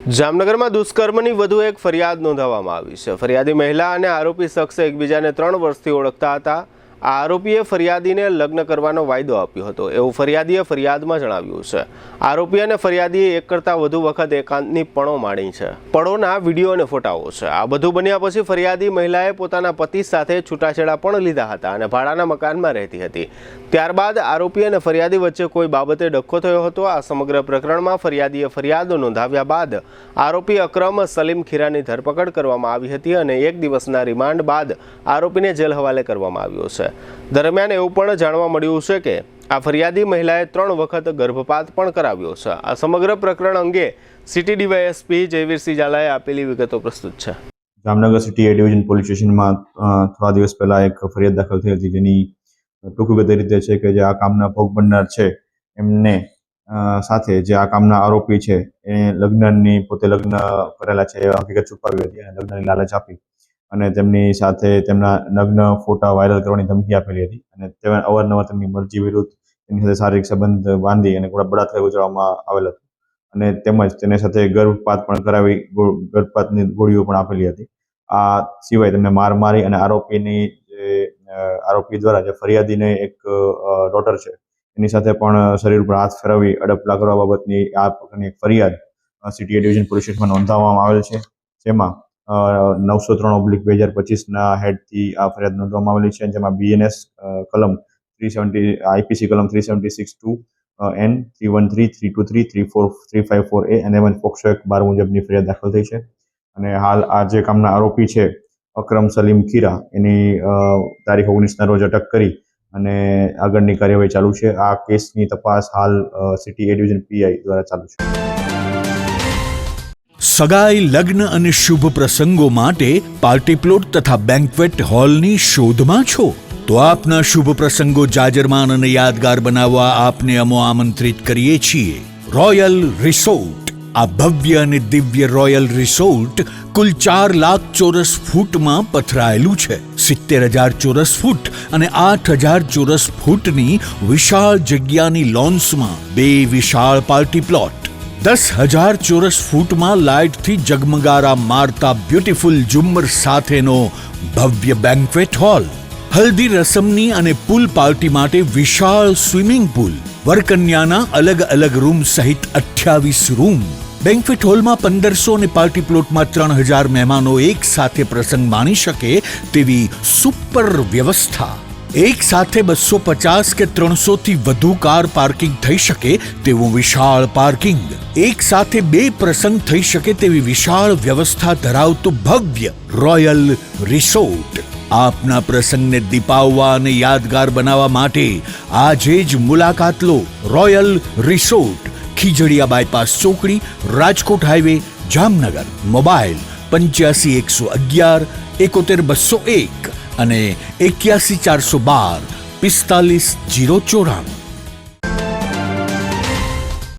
જામનગરમાં દુષ્કર્મની વધુ એક ફરિયાદ નોંધાવવામાં આવી છે। ફરિયાદી મહિલા અને આરોપી શખ્સ એકબીજાને 3 વર્ષથી ઓળખતા હતા। આ આરોપીએ ફરિયાદીને લગ્ન કરવાનો વાયદો આપ્યો હતો એવું ફરિયાદીએ ફરિયાદમાં જણાવ્યું છે। આરોપી અને ફરિયાદીએ એક કરતાં વધુ વખત એકાંતની પણો માણી છે। પણોના વિડીયો અને ફોટાઓ છે। આ બધું બન્યા પછી ફરિયાદી મહિલાએ પોતાના પતિ સાથે છૂટાછેડા પણ લીધા હતા અને ભાડાના મકાનમાં રહેતી હતી। ત્યારબાદ આરોપી અને ફરિયાદી વચ્ચે કોઈ બાબતે ડખ્ખો થયો હતો। આ સમગ્ર પ્રકરણમાં ફરિયાદીએ ફરિયાદ નોંધાવ્યા બાદ આરોપી અકરમ સલીમ ખીરાની ધરપકડ કરવામાં આવી હતી અને 1 દિવસના રિમાન્ડ બાદ આરોપીને જેલ હવાલે કરવામાં આવ્યો છે। દરમિયાન એવું પણ જાણવા મળ્યું છે કે આ ફરિયાદી મહિલાએ 3 વખત ગર્ભપાત પણ કરાવ્યો છે। આ સમગ્ર પ્રકરણ અંગે સિટી ડીવાયએસપી જયવીરસિંહ ઝાલાએ આપેલી વિગતો પ્રસ્તુત છે। જામનગર સિટી એ ડિવિઝન પોલીસ સ્ટેશનમાં થોડા દિવસ પહેલા એક ફરિયાદ દાખલ થઈ હતી, જેની ટૂંકી વિગત એ રીતે છે કે જે આ કામના ભોગ બનનાર છે એમને સાથે જે આ કામના આરોપી છે એ પોતે લગ્ન કરેલા છે એ હકીકત છુપાવી હતી અને લગ્નની લાલચ આપી અને તેમની સાથે તેમના લગ્ન ફોટા વાયરલ કરવાની ધમકી આપેલી હતી અને તે અવારનવાર તેમની મરજી વિરુદ્ધ તેની સાથે શારીરિક સંબંધ બાંધી અને બળાત્કાર ગુજારવામાં આવેલ હતો અને તેમજ તેની સાથે ગર્ભપાત પણ કરાવી ગર્ભપાતની ગોળીઓ પણ આપેલી હતી। આ સિવાય તેમને માર મારી અને આરોપી દ્વારા જે ફરિયાદીને એક ડોટર છે એની સાથે પણ શરીર ઉપર હાથ ફેરવી અડપલા કરવા બાબતની આ પ્રકારની એક ફરિયાદ સિટી ડિવિઝન પોલીસ સ્ટેશનમાં નોંધાવવામાં આવેલ છે, જેમાં 903/2025ના હેડથી આ ફરિયાદ નોંધવામાં આવેલી છે, જેમાં બીએનએસ કલમ 370 આઈપીસી કલમ 376(2) N 313, 323, 354, 354A અને પોક્સો એક્ટ 12 મુજબની ફરિયાદ દાખલ થઈ છે અને હાલ આ જે કામના આરોપી છે અકરમ સલીમ ખીરા એની તારીખ 19ના રોજ અટક કરી અને આગળની કાર્યવાહી ચાલુ છે। આ કેસની તપાસ હાલ સિટી એ ડિવિઝન પીઆઈ દ્વારા ચાલુ છે। સગાઈ, લગ્ન અને શુભ પ્રસંગો માટે પાર્ટી પ્લોટ તથા બેન્ક્વેટ હોલની શોધમાં છો તો આપના શુભ પ્રસંગો જાજરમાન અને યાદગાર બનાવવા આપને અમો આમંત્રિત કરીએ છીએ। Royal resort. આ ભવ્ય અને દિવ્ય રોયલ રિસોર્ટ કુલ 4 લાખ ચોરસ ફૂટમાં પથરાયેલું છે। 70,000 ચોરસ ફૂટ અને 8,000 ચોરસ ફૂટની વિશાળ જગ્યાની લોન્સમાં 2 વિશાળ પાર્ટી પ્લોટ, 10,000 ચોરસ ફૂટમાં લાઇટથી જગમગારા મારતા બ્યુટીફુલ ઝુમ્મર સાથેનો ભવ્ય બેન્ક્વેટ હોલ, હલ્દી રસમની અને પૂલ પાર્ટી માટે વિશાળ સ્વિમિંગ પૂલ, વરકન્યાના અલગ અલગ રૂમ સહિત 28 રૂમ। બેન્ક્વેટ હોલમાં 1500 અને પાર્ટી પ્લોટમાં 3000 મહેમાનો એક સાથે પ્રસંગ માણી શકે તેવી સુપર વ્યવસ્થા। એક સાથે 250 કે 300 થી વધુ કાર પાર્કિંગ થઈ શકે તેવું વિશાળ પાર્કિંગ, એક સાથે 2 પ્રસંગ થઈ શકે તેવી વિશાળ વ્યવસ્થા ધરાવતું ભવ્ય રોયલ રિસોર્ટ। આપના પ્રસંગને દીપાવવા અને યાદગાર બનાવવા માટે આજે જ મુલાકાત લો। રોયલ રિસોર્ટ, ખીજડીયા બાયપાસ ચોકડી, રાજકોટ હાઈવે, જામનગર। મોબાઈલ 85 111 71 201 અને 81 412 45 094।